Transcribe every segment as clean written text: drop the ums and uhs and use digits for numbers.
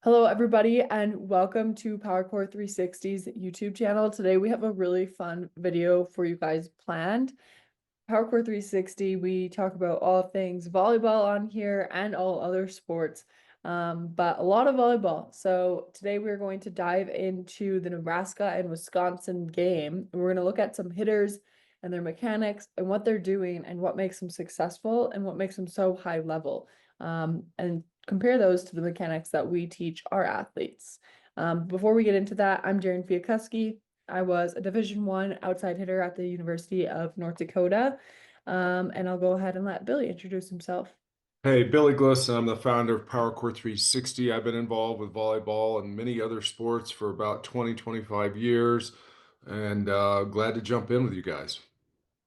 Hello, everybody, and welcome to PowerCore 360's YouTube channel. Today, we have a really fun video for you guys planned. PowerCore 360, we talk about all things volleyball on here and all other sports, but a lot of volleyball. So today, we're going to dive into the Nebraska and Wisconsin game. We're going to look at some hitters and their mechanics and what they're doing and what makes them successful and what makes them so high level. And compare those to the mechanics that we teach our athletes. Before we get into that, I'm Jaren Fiakuski. I was a Division I outside hitter at the University of North Dakota. And I'll go ahead and let Billy introduce himself. Hey, Billy Gliss, I'm the founder of PowerCore 360. I've been involved with volleyball and many other sports for about 20, 25 years, and glad to jump in with you guys.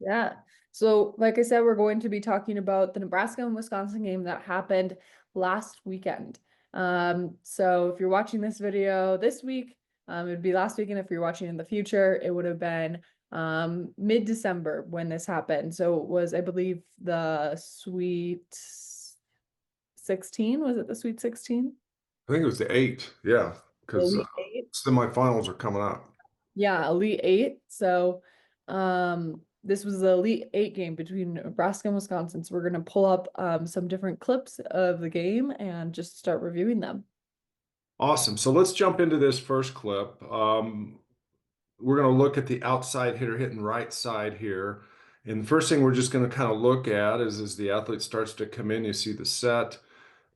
Yeah. So, like I said, we're going to be talking about the Nebraska and Wisconsin game that happened last weekend. So if you're watching this video this week, it would be last weekend. If you're watching in the future, it would have been mid-December when this happened. So it was, I believe, the Sweet 16. Was it the Sweet 16? I think it was the eight, yeah, The because Elite Eight? semifinals are coming up. Yeah, Elite Eight. So, this was the Elite Eight game between Nebraska and Wisconsin. So we're gonna pull up some different clips of the game and just start reviewing them. Awesome. So let's jump into this first clip. We're going to look at the outside hitter hitting right side here. And the first thing we're just going to kind of look at is as the athlete starts to come in, you see the set.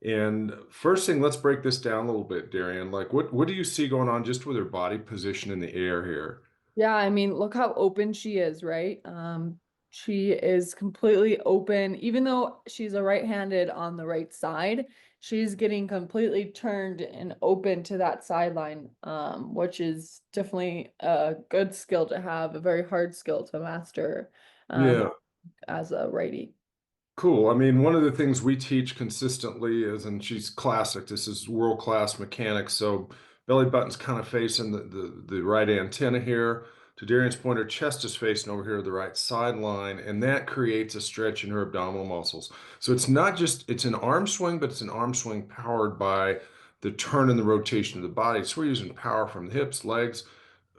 And first thing, let's break this down a little bit, Darian. Like, what do you see going on just with her body position in the air here? Yeah, I mean, look how open she is, right? She is completely open, even though she's a right-handed on the right side, she's getting completely turned and open to that sideline, which is definitely a good skill to have, a very hard skill to master, um, Yeah, as a righty. cool. I mean, one of the things we teach consistently is, and she's classic, this is world-class mechanics. So belly button's kind of facing the right antenna here. To Darian's point, her chest is facing over here to the right sideline, and that creates a stretch in her abdominal muscles. So it's not just, it's an arm swing, but it's an arm swing powered by the turn and the rotation of the body. So we're using power from the hips, legs,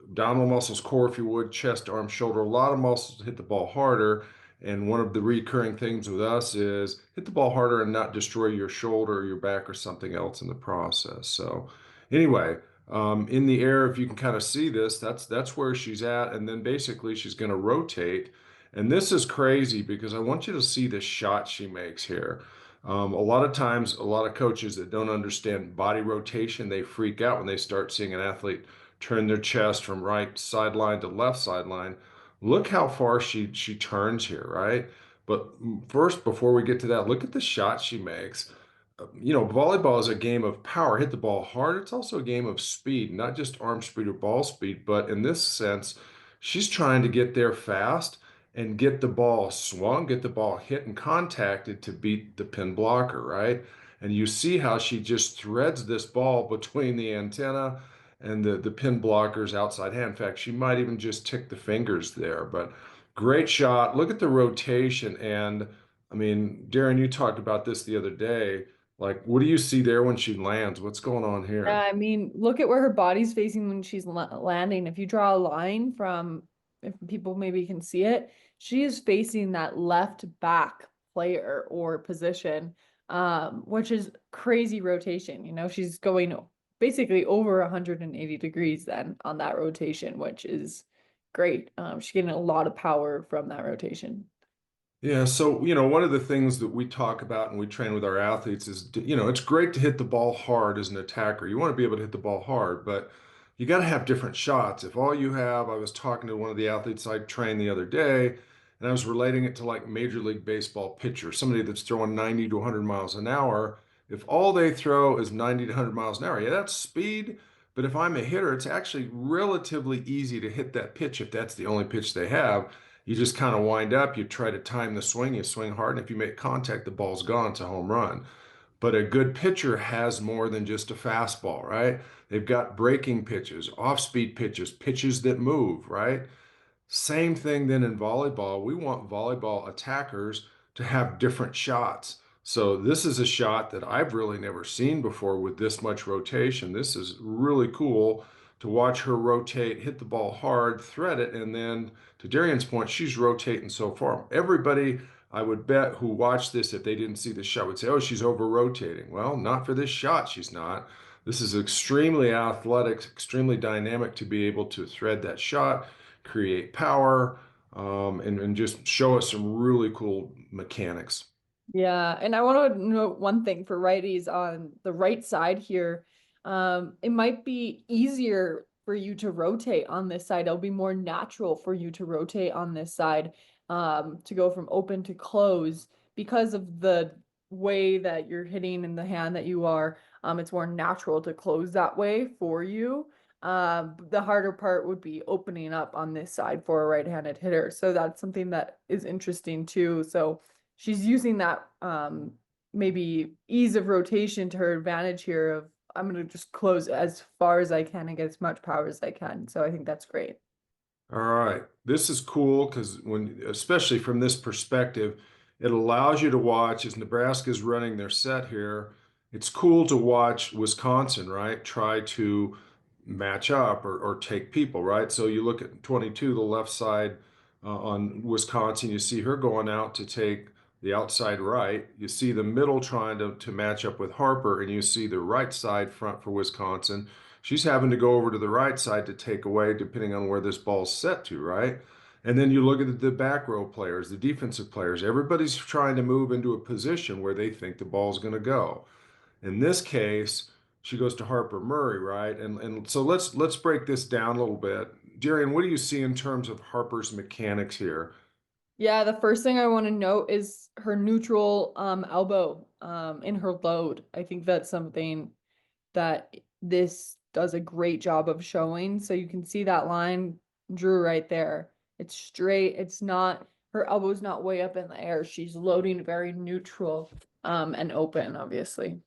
abdominal muscles, core, if you would, chest, arm, shoulder, a lot of muscles to hit the ball harder. And one of the recurring themes with us is hit the ball harder and not destroy your shoulder or your back or something else in the process. So, anyway, in the air, if you can kind of see this, that's where she's at. And then basically she's going to rotate. And this is crazy because I want you to see the shot she makes here. A lot of times, a lot of coaches that don't understand body rotation, they freak out when they start seeing an athlete turn their chest from right sideline to left sideline. Look how far she turns here, right? But first, before we get to that, look at the shot she makes. Volleyball is a game of power, hit the ball hard. It's also a game of speed, not just arm speed or ball speed, but in this sense, she's trying to get there fast and get the ball swung, get the ball hit and contacted to beat the pin blocker, right? And you see how she just threads this ball between the antenna and the pin blockers outside hand. In fact, she might even just tick the fingers there. But great shot. Look at the rotation. And I mean, Darren, you talked about this the other day. Like, what do you see there when she lands? What's going on Yeah, here? I mean, look at where her body's facing when she's landing. If you draw a line from, if people maybe can see it, she is facing that left back player or position, which is crazy rotation. She's going basically over 180 degrees then on that rotation, which is great. She's getting a lot of power from that rotation. Yeah, so one of the things that we talk about and we train with our athletes is, it's great to hit the ball hard as an attacker. You want to be able to hit the ball hard, but you got to have different shots. If all you have, I was talking to one of the athletes I trained the other day, and I was relating it to like Major League Baseball pitcher, somebody that's throwing 90 to 100 miles an hour. If all they throw is 90 to 100 miles an hour, yeah, that's speed. But if I'm a hitter, it's actually relatively easy to hit that pitch if that's the only pitch they have. You just kind of wind up, you try to time the swing, you swing hard, and if you make contact, the ball's gone. It's a home run. But a good pitcher has more than just a fastball, right? They've got breaking pitches, off-speed pitches, pitches that move, right? Same thing then in volleyball. We want volleyball attackers to have different shots. So this is a shot that I've really never seen before with this much rotation. This is really cool to watch her rotate, hit the ball hard, thread it, and then to Darian's point, she's rotating so far. Everybody, I would bet, who watched this, if they didn't see the shot, would say, "Oh, she's over rotating." Well, not for this shot, she's not. This is extremely athletic, extremely dynamic to be able to thread that shot, create power, and just show us some really cool mechanics. Yeah, and I want to note one thing for righties on the right side here. It might be easier for you to rotate on this side. It'll be more natural for you to rotate on this side, to go from open to close because of the way that you're hitting in the hand that you are. It's more natural to close that way for you. The harder part would be opening up on this side for a right-handed hitter. So that's something that is interesting too. So she's using that maybe ease of rotation to her advantage here of I'm gonna just close as far as I can and get as much power as I can. So I think that's great. All right. This is cool because especially from this perspective, it allows you to watch as Nebraska's running their set here. It's cool to watch Wisconsin, right? Try to match up or take people, right? So you look at 22, the left side on Wisconsin, you see her going out to take the outside right. You see the middle trying to match up with Harper, and you see the right side front for Wisconsin. She's having to go over to the right side to take away, depending on where this ball's set to, right? And then you look at the back row players, the defensive players. Everybody's trying to move into a position where they think the ball's going to go. In this case, she goes to Harper Murray, right? And so let's break this down a little bit. Darian, what do you see in terms of Harper's mechanics here? Yeah, the first thing I want to note is her neutral elbow in her load. I think that's something that this does a great job of showing. So you can see that line drew right there. It's straight. It's not her elbow's not way up in the air. She's loading very neutral and open, obviously.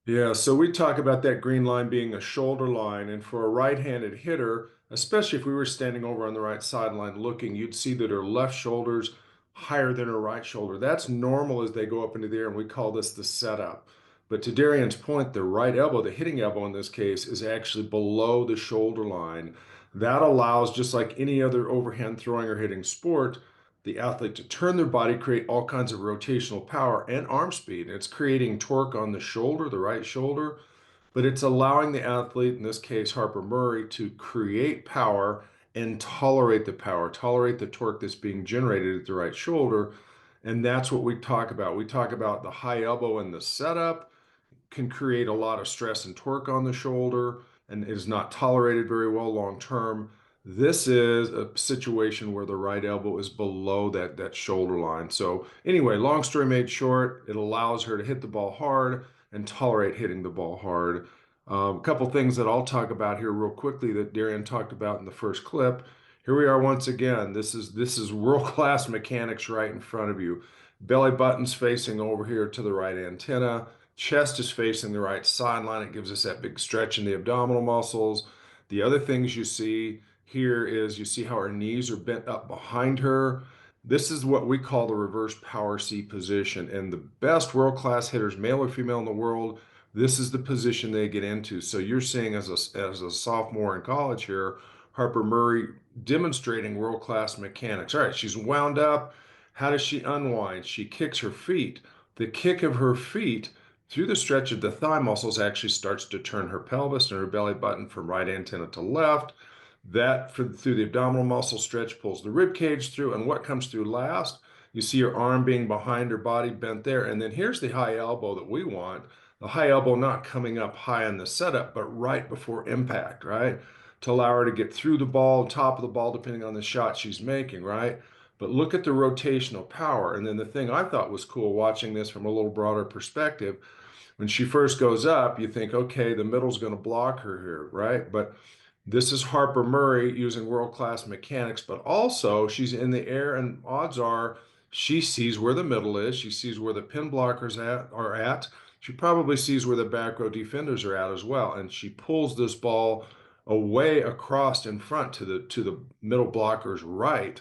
Yeah, so we talk about that green line being a shoulder line, and for a right-handed hitter, especially if we were standing over on the right sideline looking, you'd see that her left shoulder's higher than her right shoulder. That's normal as they go up into the air, and we call this the setup. But to Darian's point, the right elbow, the hitting elbow in this case, is actually below the shoulder line. That allows, just like any other overhand throwing or hitting sport, the athlete to turn their body, create all kinds of rotational power and arm speed. It's creating torque on the shoulder, the right shoulder, but it's allowing the athlete, in this case Harper Murray, to create power and tolerate the torque that's being generated at the right shoulder. And that's what we talk about. We talk about the high elbow in the setup can create a lot of stress and torque on the shoulder and is not tolerated very well long term. This is a situation where the right elbow is below that shoulder line. So anyway, long story made short, it allows her to hit the ball hard and tolerate hitting the ball hard. A couple things that I'll talk about here real quickly that Darian talked about in the first clip. Here we are once again. This is world-class mechanics right in front of you. Belly button's facing over here to the right antenna. Chest is facing the right sideline. It gives us that big stretch in the abdominal muscles. The other things you see here is you see how her knees are bent up behind her. This is what we call the reverse power C position. And the best world-class hitters, male or female in the world, this is the position they get into. So you're seeing as a sophomore in college here, Harper Murray demonstrating world-class mechanics. All right, she's wound up. How does she unwind? She kicks her feet. The kick of her feet through the stretch of the thigh muscles actually starts to turn her pelvis and her belly button from right antenna to left. Through the abdominal muscle stretch pulls the rib cage through. And what comes through last? You see her arm being behind her body bent there. And then here's the high elbow that we want. The high elbow not coming up high in the setup, but right before impact, right? To allow her to get through the ball, top of the ball, depending on the shot she's making, right? But look at the rotational power. And then the thing I thought was cool watching this from a little broader perspective, when she first goes up, you think, okay, the middle's going to block her here, right? But this is Harper Murray using world-class mechanics, but also she's in the air, and odds are she sees where the middle is. She sees where the pin blockers are at. She probably sees where the back row defenders are at as well, and she pulls this ball away across in front to the middle blockers right,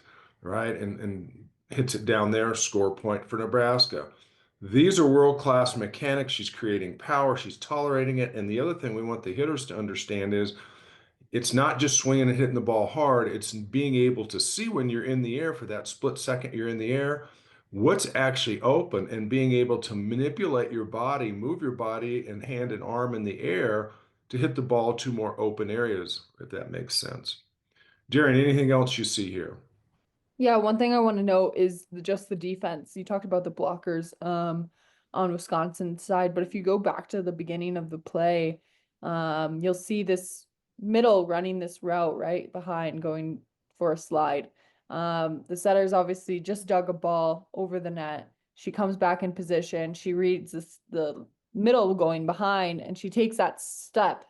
and hits it down there. Score point for Nebraska. These are world-class mechanics. She's creating power, she's tolerating it. And the other thing we want the hitters to understand is it's not just swinging and hitting the ball hard, it's being able to see when you're in the air for that split second you're in the air, what's actually open, and being able to manipulate your body, move your body and hand and arm in the air to hit the ball to more open areas, if that makes sense. Darren, anything else you see here? Yeah, one thing I want to know is just the defense. You talked about the blockers on Wisconsin's side, but if you go back to the beginning of the play, you'll see this middle running this route right behind going for a slide. The setter's obviously just dug a ball over the net. She comes back in position. She reads the middle going behind, and she takes that step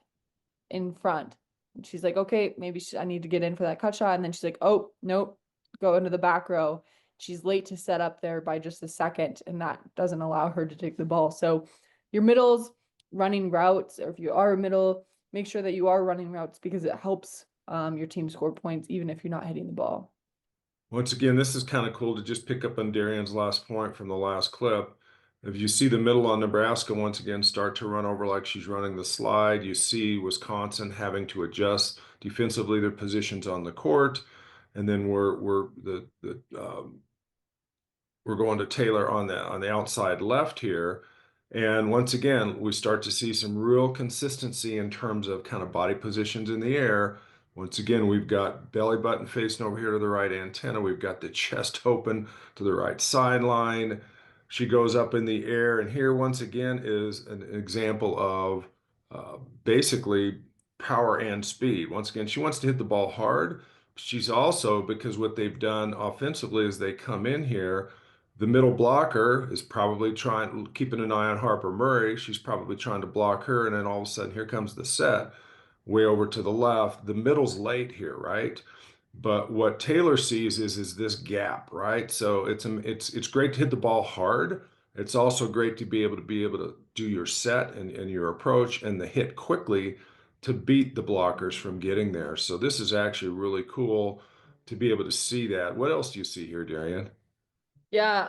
in front. And she's like, okay, maybe I need to get in for that cut shot. And then she's like, oh, nope, go into the back row. She's late to set up there by just a second, and that doesn't allow her to take the ball. So your middles running routes, or if you are a middle, make sure that you are running routes because it helps your team score points, even if you're not hitting the ball. Once again, this is kind of cool to just pick up on Darian's last point from the last clip. If you see the middle on Nebraska once again start to run over like she's running the slide, you see Wisconsin having to adjust defensively their positions on the court, and then we're going to Taylor on the outside left here. And once again, we start to see some real consistency in terms of kind of body positions in the air. Once again, we've got belly button facing over here to the right antenna. We've got the chest open to the right sideline. She goes up in the air. And here, once again, is an example of basically power and speed. Once again, she wants to hit the ball hard. She's also, because what they've done offensively is they come in here, the middle blocker is probably keeping an eye on Harper Murray. She's probably trying to block her, and then all of a sudden, here comes the set way over to the left. The middle's late here, right? But what Taylor sees is this gap, right? So it's great to hit the ball hard. It's also great to be able to do your set and your approach and the hit quickly to beat the blockers from getting there. So this is actually really cool to be able to see that. What else do you see here, Darian? Yeah,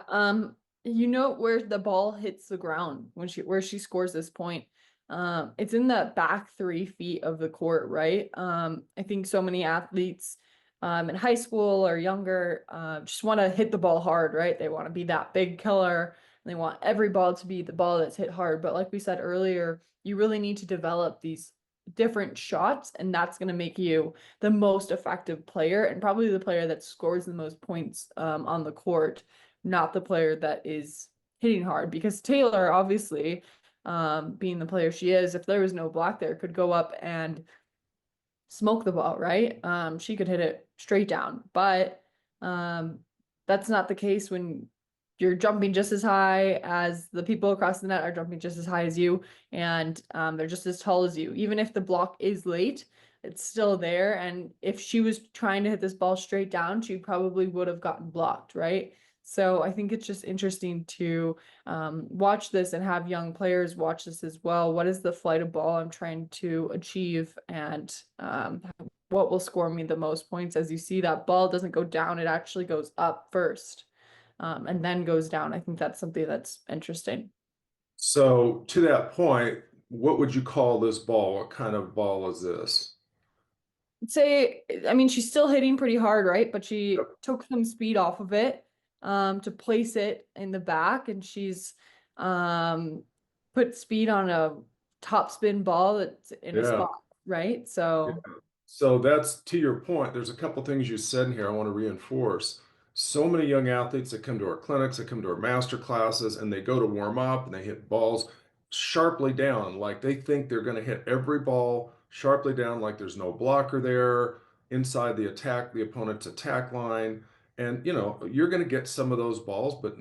you know where the ball hits the ground when she scores this point. It's in the back 3 feet of the court, right? I think so many athletes in high school or younger just want to hit the ball hard, right? They want to be that big killer. And they want every ball to be the ball that's hit hard. But like we said earlier, you really need to develop these different shots, and that's going to make you the most effective player and probably the player that scores the most points on the court, not the player that is hitting hard. Because Taylor, obviously, being the player she is, if there was no block there, could go up and smoke the ball, right? She could hit it straight down, but that's not the case when you're jumping just as high as the people across the net are jumping just as high as you, and they're just as tall as you. Even if the block is late, it's still there. And if she was trying to hit this ball straight down, she probably would have gotten blocked, right? So I think it's just interesting to watch this and have young players watch this as well. What is the flight of ball I'm trying to achieve, and what will score me the most points? As you see, that ball doesn't go down, it actually goes up first, and then goes down. I think that's something that's interesting. So to that point, what would you call this ball? What kind of ball is this? Say, I mean, she's still hitting pretty hard, right? But Yep. she took some speed off of it to place it in the back, and she's um put speed on a top spin ball that's in a Yeah. spot, right? So So that's to your point. There's a couple things you said in here I want to reinforce. So many young athletes that come to our clinics, that come to our master classes, and they go to warm up and they hit balls sharply down, like they think they're going to hit every ball sharply down, like there's no blocker there inside the opponent's attack line. And you're going to get some of those balls, but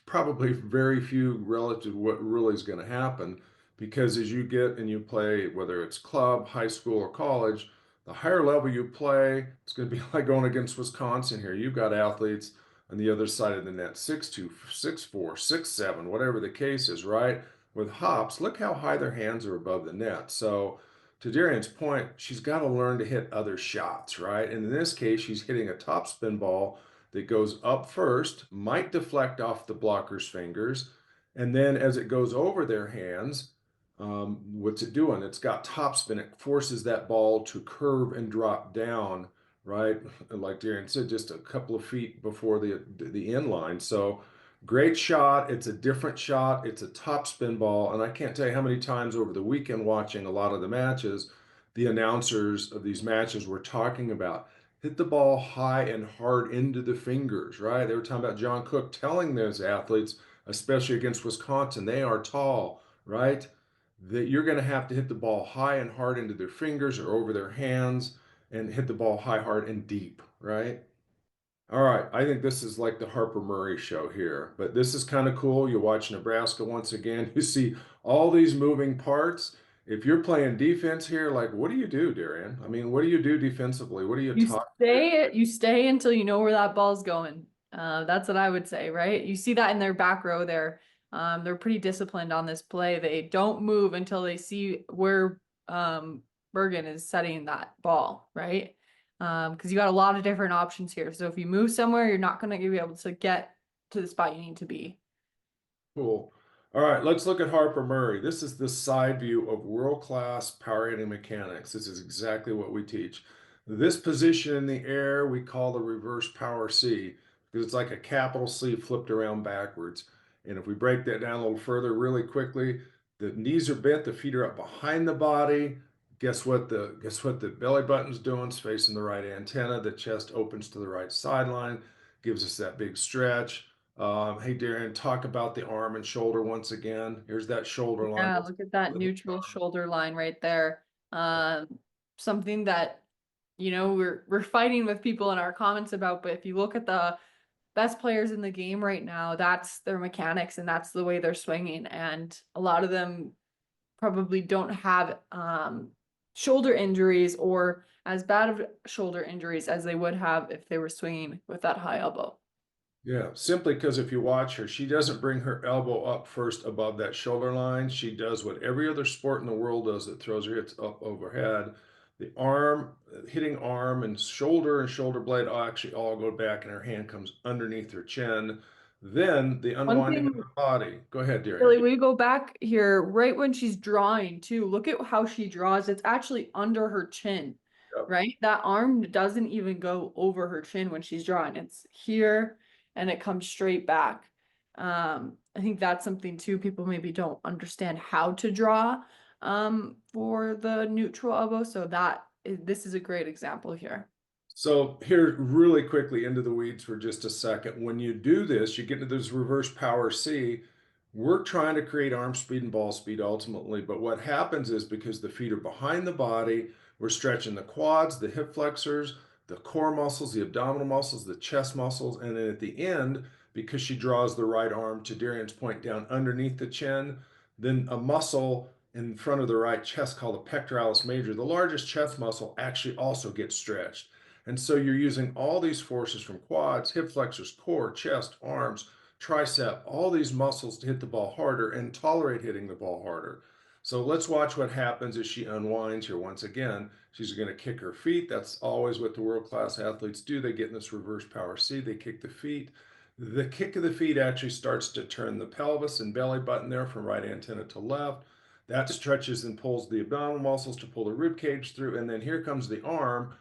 probably very few relative to what really is going to happen. Because as you get and you play, whether it's club, high school, or college, the higher level you play, it's going to be like going against Wisconsin here. You've got athletes on the other side of the net, 6'2", 6'4", 6'7", whatever the case is, right? With hops, look how high their hands are above the net. So to Darian's point, she's got to learn to hit other shots, right? And in this case, she's hitting a topspin ball that goes up first, might deflect off the blocker's fingers, And then as it goes over their hands, what's it doing? It's got topspin. It forces that ball to curve and drop down, right? Like Darren said, just a couple of feet before the end line. So great shot. It's a different shot. It's a topspin ball. And I can't tell you how many times over the weekend watching a lot of the matches, the announcers of these matches were talking about hit the ball high and hard into the fingers, right? They were talking about John Cook telling those athletes, especially against Wisconsin, they are tall, right? That you're going to hit the ball high and hard into their fingers or over their hands and hit the ball high, hard, and deep, right? All right, I think this is like the Harper Murray show here, but this is kind of cool. You watch Nebraska once again, you see all these moving parts. If you're playing defense here, like what do you do, Darian? I mean, what do you do defensively? What do you talk? You stay until you know where that ball's going. That's what I would say, right? You see that in their back row there. They're pretty disciplined on this play. They don't move until they see where Bergen is setting that ball, right? Because you got a lot of different options here. So if you move somewhere, you're not going to be able to get to the spot you need to be. Cool. All right, let's look at Harper Murray. This is the side view of world-class power hitting mechanics. This is exactly what we teach. This position in the air we call the reverse power C because it's like a capital C flipped around backwards. And if we break that down a little further really quickly, the knees are bent, the feet are up behind the body. Guess what the belly button's doing? It's facing the right antenna. The chest opens to the right sideline, gives us that big stretch. Hey, Darren, talk about the arm and shoulder once again. Here's that shoulder line. Yeah, look at that neutral shoulder line right there. Something that, we're fighting with people in our comments about, but if you look at the best players in the game right now, that's their mechanics and that's the way they're swinging. And a lot of them probably don't have shoulder injuries or as bad of shoulder injuries as they would have if they were swinging with that high elbow. Yeah, simply because if you watch her, she doesn't bring her elbow up first above that shoulder line. She does what every other sport in the world does that throws her hips up overhead. The arm, hitting arm and shoulder blade actually all go back, and her hand comes underneath her chin. Then the One unwinding of thing, the body. Go ahead, Billy, Darian. we go back here right when she's drawing too. Look at how she draws. It's actually under her chin, Yep. right? That arm doesn't even go over her chin when she's drawing. It's here and it comes straight back. I think that's something too. People maybe don't understand how to draw for the neutral elbow. So this is a great example here. So here, really quickly into the weeds for just a second. When you do this, you get into this reverse power C. We're trying to create arm speed and ball speed ultimately, but what happens is because the feet are behind the body, we're stretching the quads, the hip flexors, the core muscles, the abdominal muscles, the chest muscles, and then at the end, because she draws the right arm to Darian's point down underneath the chin, then a muscle in front of the right chest called the pectoralis major, the largest chest muscle, actually also gets stretched. And so you're using all these forces from quads, hip flexors, core, chest, arms, tricep, all these muscles to hit the ball harder and tolerate hitting the ball harder. So let's watch what happens as she unwinds here. Once again, she's going to kick her feet. That's always what the world-class athletes do. They get in this reverse power C. They kick the feet. The kick of the feet actually starts to turn the pelvis and belly button there from right antenna to left. That stretches and pulls the abdominal muscles to pull the rib cage through. And then here comes the arm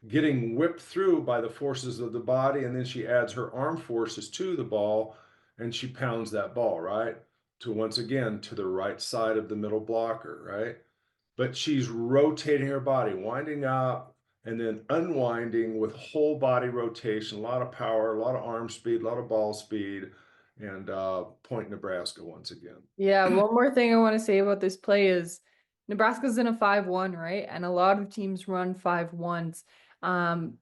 getting whipped through by the forces of the body, and then she adds her arm forces to the ball and she pounds that ball, right? To once again to the right side of the middle blocker, right? But she's rotating her body, winding up and then unwinding with whole body rotation, a lot of power, a lot of arm speed, a lot of ball speed, and point Nebraska once again. Yeah, one more thing I want to say about this play is Nebraska's in a 5-1, right? And a lot of teams run 5-1s. Um,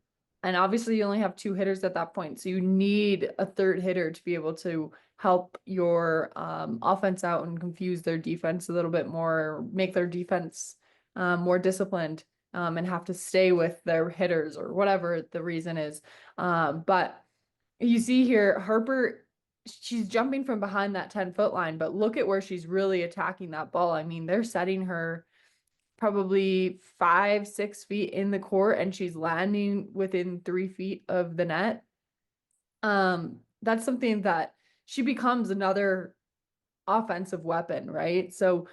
and obviously you only have two hitters at that point. So you need a third hitter to be able to help your offense out and confuse their defense a little bit more, make their defense more disciplined and have to stay with their hitters or whatever the reason is. But you see here, Harper, she's jumping from behind that 10-foot line, but look at where she's really attacking that ball. I mean, they're setting her probably 5-6 feet in the court and she's landing within 3 feet of the net. That's something that she becomes another offensive weapon, right? So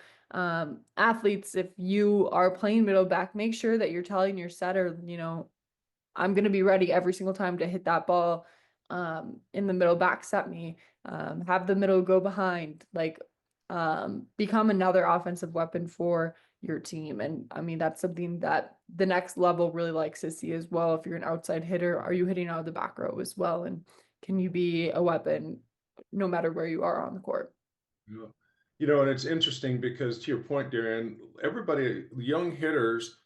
athletes, if you are playing middle back, make sure that you're telling your setter, I'm going to be ready every single time to hit that ball in the middle, back set me, have the middle go behind, like become another offensive weapon for your team. And I mean, that's something that the next level really likes to see as well. If you're an outside hitter, are you hitting out of the back row as well? And can you be a weapon no matter where you are on the court? Yeah. And it's interesting because to your point, Darren, everybody, young hitters,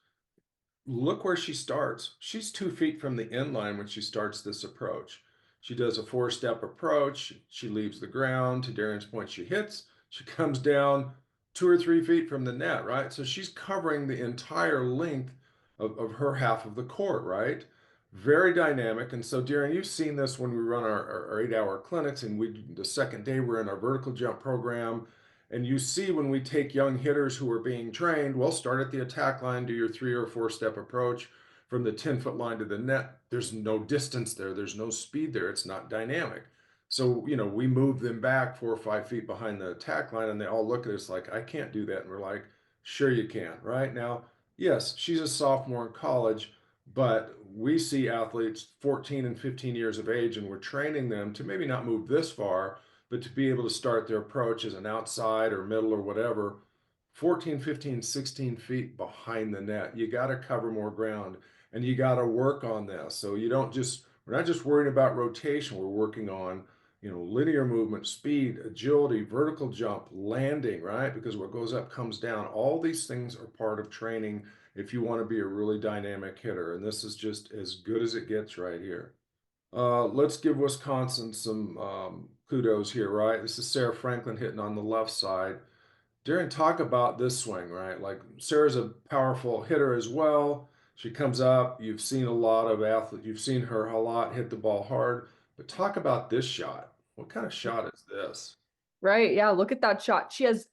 look where she starts. She's 2 feet from the end line when she starts this approach. She does a four-step approach. She leaves the ground. To Darren's point, she hits. She comes down 2 or 3 feet from the net, right? So she's covering the entire length of her half of the court, right? Very dynamic. And so, Darren, you've seen this when we run our 8-hour clinics, and the second day we're in our vertical jump program. And you see when we take young hitters who are being trained, well, start at the attack line, do your 3 or 4 step approach from the 10-foot line to the net. There's no distance there, there's no speed there, it's not dynamic. So, we move them back 4 or 5 feet behind the attack line, and they all look at us like, I can't do that. And we're like, sure you can, right? Now, yes, she's a sophomore in college, but we see athletes 14 and 15 years of age, and we're training them to maybe not move this far, but to be able to start their approach as an outside or middle or whatever, 14, 15, 16 feet behind the net. You got to cover more ground and you got to work on this. So we're not just worrying about rotation, we're working on, linear movement, speed, agility, vertical jump, landing, right? Because what goes up comes down. All these things are part of training if you want to be a really dynamic hitter. And this is just as good as it gets right here. Let's give Wisconsin some kudos here, right? This is Sarah Franklin hitting on the left side. Darren, talk about this swing, right? Like Sarah's a powerful hitter as well. She comes up. You've seen a lot of athletes. You've seen her a lot hit the ball hard. But talk about this shot. What kind of shot is this? Right. Yeah. Look at that shot. She has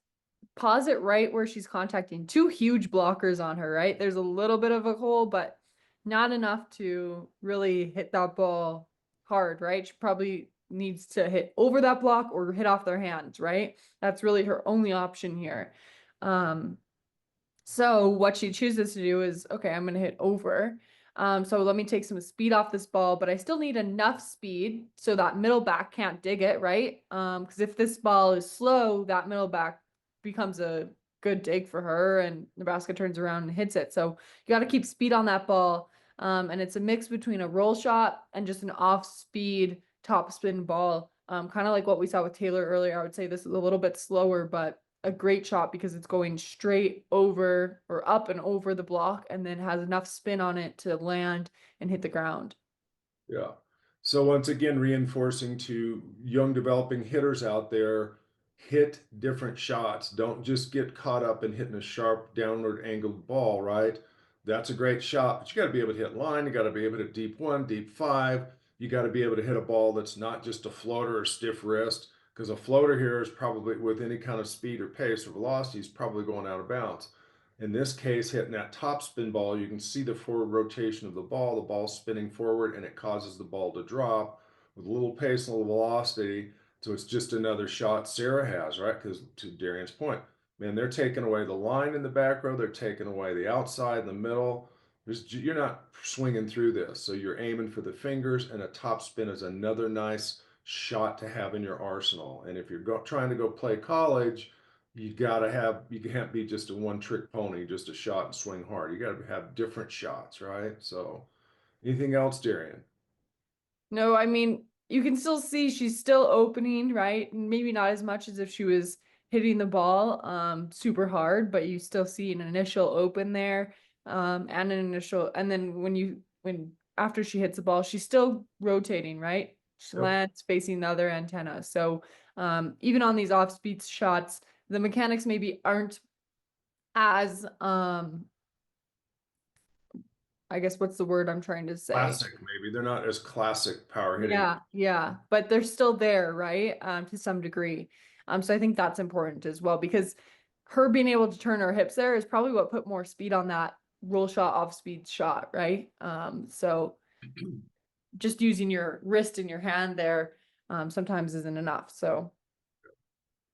pause it right where she's contacting two huge blockers on her, right? There's a little bit of a hole, but not enough to really hit that ball hard, right? She probably needs to hit over that block or hit off their hands, right? That's really her only option here. Um, so what she chooses to do is, okay, I'm going to hit over. So let me take some speed off this ball, but I still need enough speed so that middle back can't dig it, right? Because if this ball is slow, that middle back becomes a good dig for her, and Nebraska turns around and hits it. So you got to keep speed on that ball. And it's a mix between a roll shot and just an off speed top spin ball. Kind of like what we saw with Taylor earlier. I would say this is a little bit slower, but a great shot because it's going straight over or up and over the block and then has enough spin on it to land and hit the ground. Yeah. So once again, reinforcing to young developing hitters out there, hit different shots. Don't just get caught up in hitting a sharp downward angled ball, right? That's a great shot, but you got to be able to hit line. You got to be able to deep one, deep five. You got to be able to hit a ball that's not just a floater or stiff wrist, because a floater here is probably with any kind of speed or pace or velocity is probably going out of bounds. In this case, hitting that top spin ball, you can see the forward rotation of the ball spinning forward, and it causes the ball to drop with a little pace and a little velocity. So it's just another shot Sarah has, right? Because to Darian's point, man, they're taking away the line in the back row, they're taking away the outside in the middle. You're not swinging through this. So you're aiming for the fingers, and a top spin is another nice shot to have in your arsenal. And if you're trying to go play college, you can't be just a one trick pony, just a shot and swing hard. You got to have different shots, right? So anything else, Darian? No, I mean, you can still see she's still opening, right? Maybe not as much as if she was hitting the ball super hard, but you still see an initial open there and an initial, and then when after she hits the ball, she's still rotating, right? She Yep. lands facing the other antenna. So even on these off speed shots, the mechanics maybe aren't as I guess what's the word I'm trying to say? Classic, maybe. They're not as classic power hitting. Yeah, yeah, but they're still there, right? To some degree. So I think that's important as well because her being able to turn her hips there is probably what put more speed on that roll shot off speed shot, right? So just using your wrist and your hand there sometimes isn't enough. So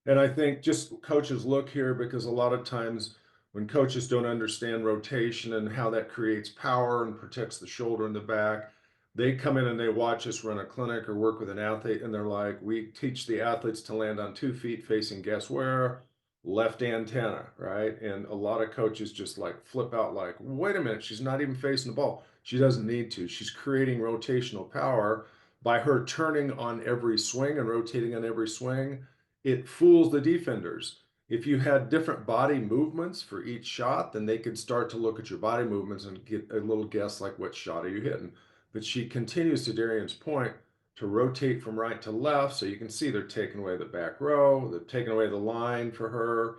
And I think just coaches look here because a lot of times when coaches don't understand rotation and how that creates power and protects the shoulder and the back, they come in and they watch us run a clinic or work with an athlete, and they're like, we teach the athletes to land on 2 feet facing guess where? Left antenna, right? And a lot of coaches just like flip out, like, wait a minute, she's not even facing the ball. She doesn't need to. She's creating rotational power by her turning on every swing and rotating on every swing. It fools the defenders. If you had different body movements for each shot, then they could start to look at your body movements and get a little guess like what shot are you hitting. But she continues, to Darian's point, to rotate from right to left. So you can see they're taking away the back row, they're taking away the line for her,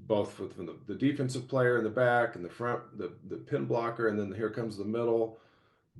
both from the defensive player in the back and the front, the pin blocker, and then here comes the middle.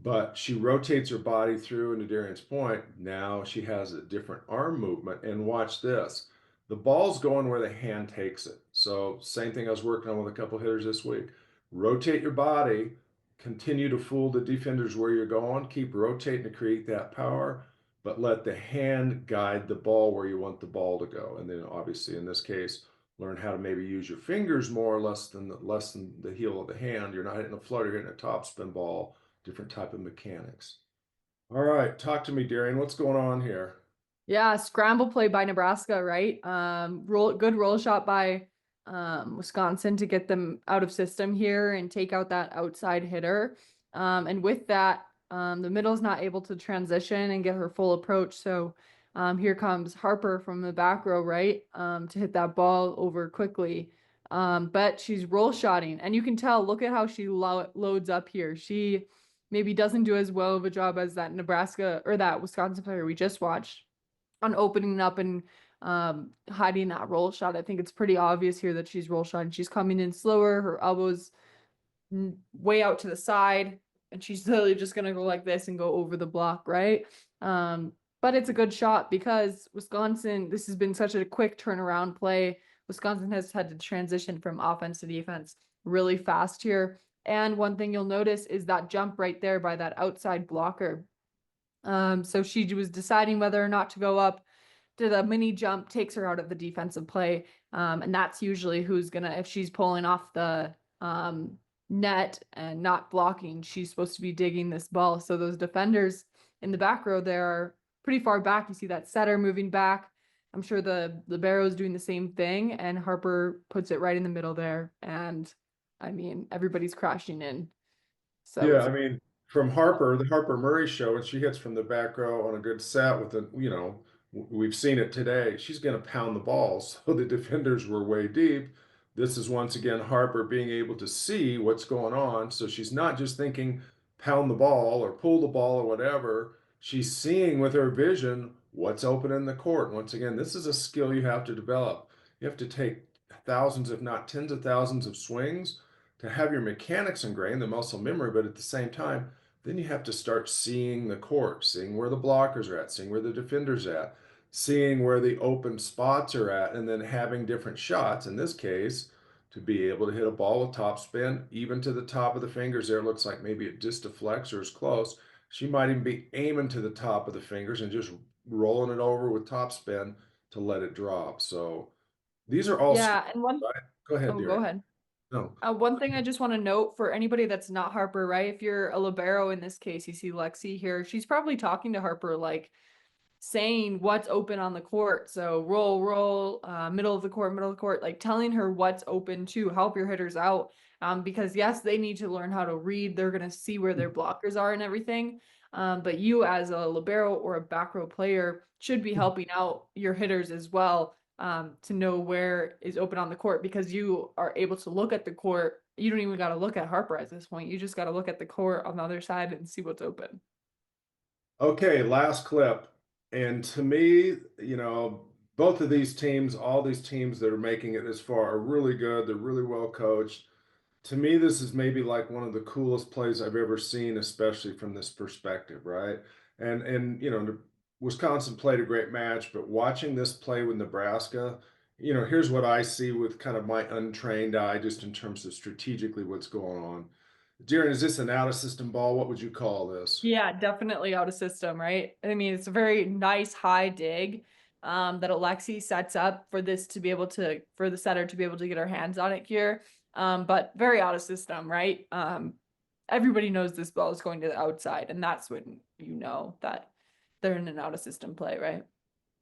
But she rotates her body through, and to Darian's point, now she has a different arm movement. And watch this. The ball's going where the hand takes it. So same thing I was working on with a couple hitters this week. Rotate your body, continue to fool the defenders where you're going, keep rotating to create that power, but let the hand guide the ball where you want the ball to go. And then obviously in this case, learn how to maybe use your fingers more, less than the heel of the hand. You're not hitting a flutter, you're hitting a topspin ball, different type of mechanics. All right, talk to me, Darian. What's going on here? Yeah, scramble play by Nebraska, right? Good roll shot by Wisconsin to get them out of system here and take out that outside hitter. And with that, the middle's not able to transition and get her full approach. So here comes Harper from the back row, right? To hit that ball over quickly. But she's roll shotting, and you can tell, look at how she loads up here. She maybe doesn't do as well of a job as that Nebraska or that Wisconsin player we just watched on opening up and hiding that roll shot. I think it's pretty obvious here that she's roll shotting. She's coming in slower, her elbows way out to the side, and she's literally just gonna go like this and go over the block, right? But it's a good shot because Wisconsin, this has been such a quick turnaround play. Wisconsin has had to transition from offense to defense really fast here. And one thing you'll notice is that jump right there by that outside blocker. So she was deciding whether or not to go up. Did a mini jump, takes her out of the defensive play. And that's usually who's gonna, if she's pulling off the net and not blocking, she's supposed to be digging this ball. So those defenders in the back row there are pretty far back. You see that setter moving back. I'm sure the libero is doing the same thing, and Harper puts it right in the middle there. And I mean, everybody's crashing in. So Yeah, it's I mean, from Harper, the Harper Murray show, and she hits from the back row on a good set with a, we've seen it today. She's going to pound the ball. So the defenders were way deep. This is once again Harper being able to see what's going on. So she's not just thinking pound the ball or pull the ball or whatever. She's seeing with her vision what's open in the court. Once again, this is a skill you have to develop. You have to take thousands, if not tens of thousands of swings to have your mechanics ingrained, the muscle memory, but at the same time, then you have to start seeing the court, seeing where the blockers are at, seeing where the defenders at, seeing where the open spots are at, and then having different shots. In this case, to be able to hit a ball with topspin, even to the top of the fingers there, looks like maybe it just deflects or is close. She might even be aiming to the top of the fingers and just rolling it over with topspin to let it drop. So these are all skills, yeah, and one right? Go ahead, oh, go Derek. ahead. No. One thing I just want to note for anybody that's not Harper, right? If you're a libero in this case, you see Lexi here, she's probably talking to Harper like saying what's open on the court. So roll, roll, middle of the court, like telling her what's open to help your hitters out. Because yes, they need to learn how to read. They're gonna see where their blockers are and everything. But you as a libero or a back row player should be helping out your hitters as well, to know where is open on the court because you are able to look at the court. You don't even got to look at Harper at this point. You just got to look at the court on the other side and see what's open. Okay, last clip. And to me, both of these teams, all these teams that are making it this far are really good. They're really well coached. To me, this is maybe like one of the coolest plays I've ever seen, especially from this perspective, right? And Wisconsin played a great match, but watching this play with Nebraska, here's what I see with kind of my untrained eye, just in terms of strategically what's going on. Darren, is this an out of system ball? What would you call this? Yeah, definitely out of system, right? I mean, it's a very nice high dig. that Alexi sets up for this to be able to, for the setter to be able to get her hands on it here. But very out of system, right? Everybody knows this ball is going to the outside, and that's when you know that they're in an out of system play, right?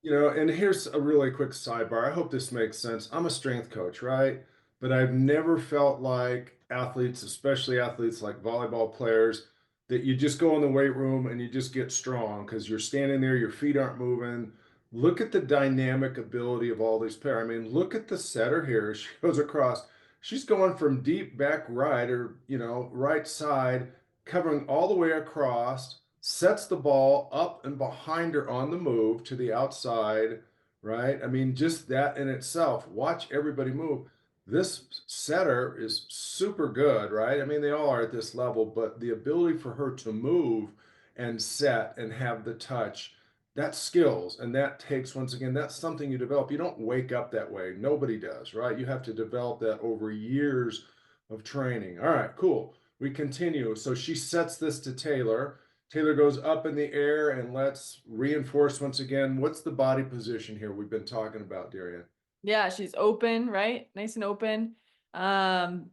And here's a really quick sidebar. I hope this makes sense. I'm a strength coach, right? But I've never felt like athletes, especially athletes like volleyball players, that you just go in the weight room and you just get strong because you're standing there, your feet aren't moving. Look at the dynamic ability of all these players. I mean, look at the setter here. She goes across. She's going from deep back right or, right side, covering all the way across, sets the ball up and behind her on the move to the outside, right? I mean, just that in itself, watch everybody move. This setter is super good, right? I mean, they all are at this level, but the ability for her to move and set and have the touch, that's skills. And that takes, once again, that's something you develop. You don't wake up that way. Nobody does, right? You have to develop that over years of training. All right, cool. We continue. So she sets this to Taylor. Taylor goes up in the air, and let's reinforce once again. What's the body position here we've been talking about, Darian? Yeah, she's open, right? Nice and open. Um,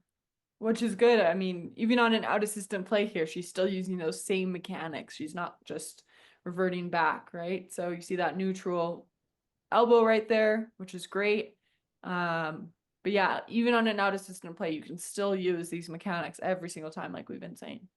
which is good. I mean, even on an out of system play here, she's still using those same mechanics. She's not just reverting back, right? So you see that neutral elbow right there, which is great. But yeah, even on an out of system play, you can still use these mechanics every single time, like we've been saying.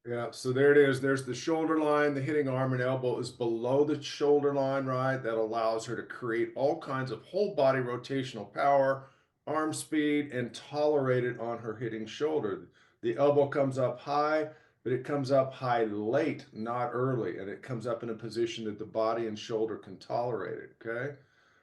Yeah, so there it is. There's the shoulder line. The hitting arm and elbow is below the shoulder line, right? That allows her to create all kinds of whole body rotational power, arm speed, and tolerate it on her hitting shoulder. The elbow comes up high, but it comes up high late, not early, and it comes up in a position that the body and shoulder can tolerate it, okay?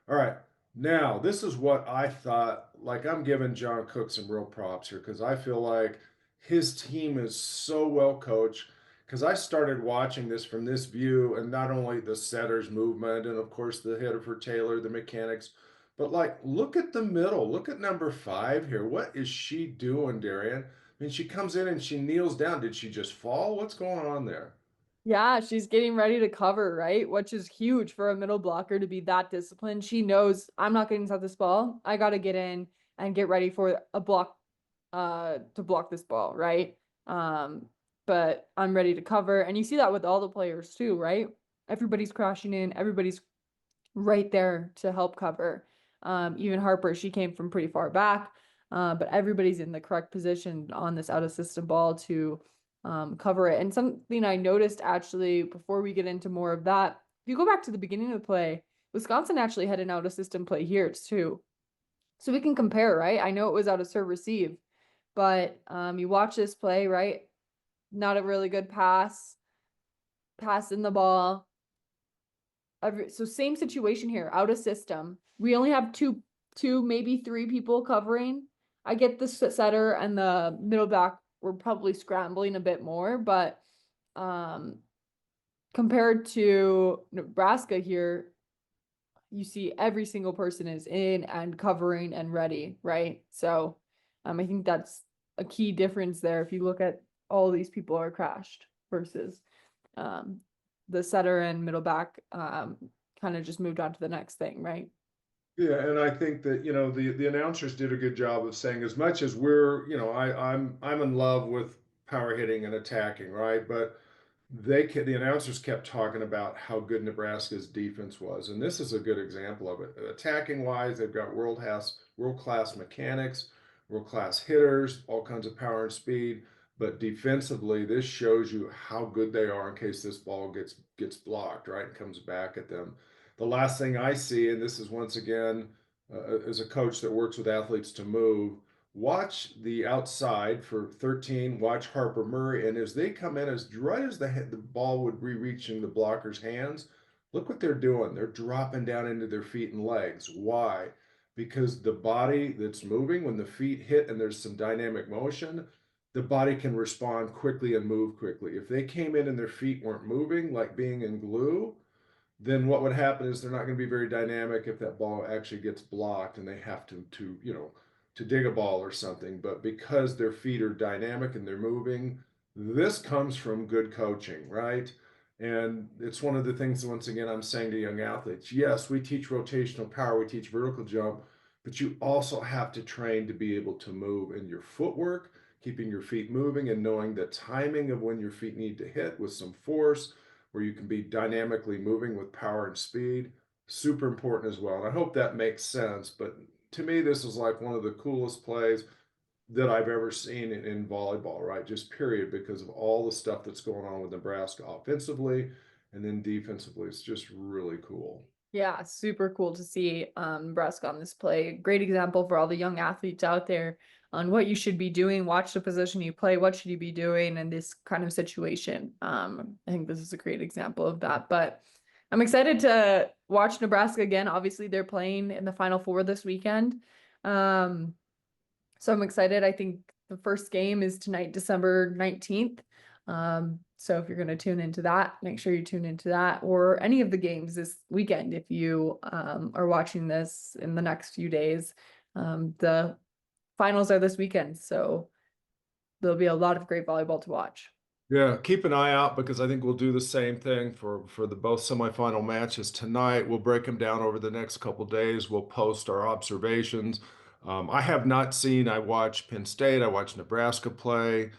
All right. Now, this is what I thought. Like, I'm giving John Cook some real props here because I feel like his team is so well coached. Because I started watching this from this view, and not only the setter's movement, and of course the hitter for Taylor, the mechanics, but like, look at the middle. Look at number 5 here. What is she doing, Darian? I mean, she comes in and she kneels down. Did she just fall? What's going on there? Yeah, she's getting ready to cover, right? Which is huge for a middle blocker to be that disciplined. She knows I'm not getting to this ball. I got to get in and get ready for a block to block this ball, right? But I'm ready to cover. And you see that with all the players too, right? Everybody's crashing in, everybody's right there to help cover. Even Harper, she came from pretty far back, but everybody's in the correct position on this out of system ball to cover it. And something I noticed actually before we get into more of that, if you go back to the beginning of the play, Wisconsin actually had an out of system play here too. So we can compare, right? I know it was out of serve receive, but you watch this play, right? Not a really good pass in the ball. So same situation here, out of system. We only have two, maybe three people covering. I get the setter and the middle back. We're probably scrambling a bit more, but um, compared to Nebraska here, you see every single person is in and covering and ready, right? So, I think that's a key difference there. If you look at all these people are crashed versus um, the setter and middle back kind of just moved on to the next thing, right? Yeah, and I think that the announcers did a good job of saying as much as we're I'm in love with power hitting and attacking, right? But the announcers kept talking about how good Nebraska's defense was, and this is a good example of it. Attacking wise, they've got world class mechanics, world class hitters, all kinds of power and speed. But defensively, this shows you how good they are in case this ball gets blocked, right? And comes back at them. The last thing I see, and this is once again as a coach that works with athletes to move, watch the outside for 13, watch Harper Murray, and as they come in, as right as the ball would be reaching the blocker's hands, look what they're doing. They're dropping down into their feet and legs. Why? Because the body that's moving, when the feet hit and there's some dynamic motion, the body can respond quickly and move quickly. If they came in and their feet weren't moving, like being in glue, then what would happen is they're not going to be very dynamic if that ball actually gets blocked and they have to dig a ball or something. But because their feet are dynamic and they're moving, this comes from good coaching, right? And it's one of the things, once again, I'm saying to young athletes, yes, we teach rotational power, we teach vertical jump, but you also have to train to be able to move in your footwork, keeping your feet moving and knowing the timing of when your feet need to hit with some force, where you can be dynamically moving with power and speed. Super important as well. And I hope that makes sense. But to me, this is like one of the coolest plays that I've ever seen in volleyball, right? Just period, because of all the stuff that's going on with Nebraska offensively and then defensively. It's just really cool. Yeah, super cool to see Nebraska on this play. Great example for all the young athletes out there on what you should be doing. Watch the position you play. What should you be doing in this kind of situation? I think this is a great example of that. But I'm excited to watch Nebraska again. Obviously, they're playing in the Final Four this weekend. Um, so I'm excited. I think the first game is tonight, December 19th. So if you're going to tune into that, make sure you tune into that or any of the games this weekend if you are watching this in the next few days. The finals are this weekend, so there'll be a lot of great volleyball to watch. Yeah, keep an eye out because I think we'll do the same thing for the both semifinal matches tonight. We'll break them down over the next couple days. We'll post our observations. I have not seen. I watched Penn State. I watched Nebraska play.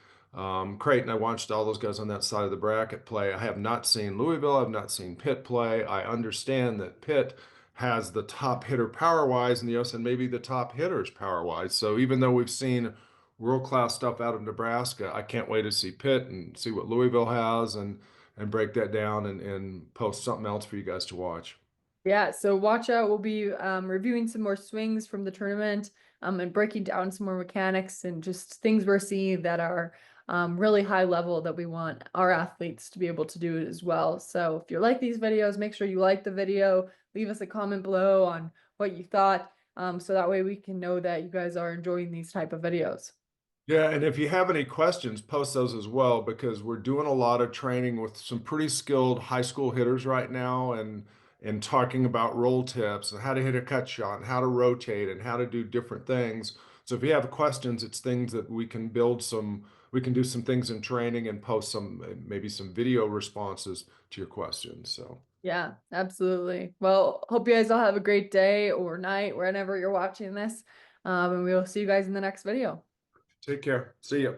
Creighton. I watched all those guys on that side of the bracket play. I have not seen Louisville. I've not seen Pitt play. I understand that Pitt has the top hitter power wise in the US and maybe the top hitters power wise. So even though we've seen world-class stuff out of Nebraska. I can't wait to see Pitt and see what Louisville has and break that down and post something else for you guys to watch. Yeah, so watch out. We'll be reviewing some more swings from the tournament and breaking down some more mechanics and just things we're seeing that are really high level that we want our athletes to be able to do as well. So if you like these videos, make sure you like the video, leave us a comment below on what you thought, so that way we can know that you guys are enjoying these type of videos. Yeah, and if you have any questions, post those as well because we're doing a lot of training with some pretty skilled high school hitters right now and talking about roll tips and how to hit a cut shot and how to rotate and how to do different things. So if you have questions, it's things that we can do some things in training and post some maybe some video responses to your questions. So Yeah, absolutely. Well, hope you guys all have a great day or night, wherever you're watching this. And we will see you guys in the next video. take care. See ya.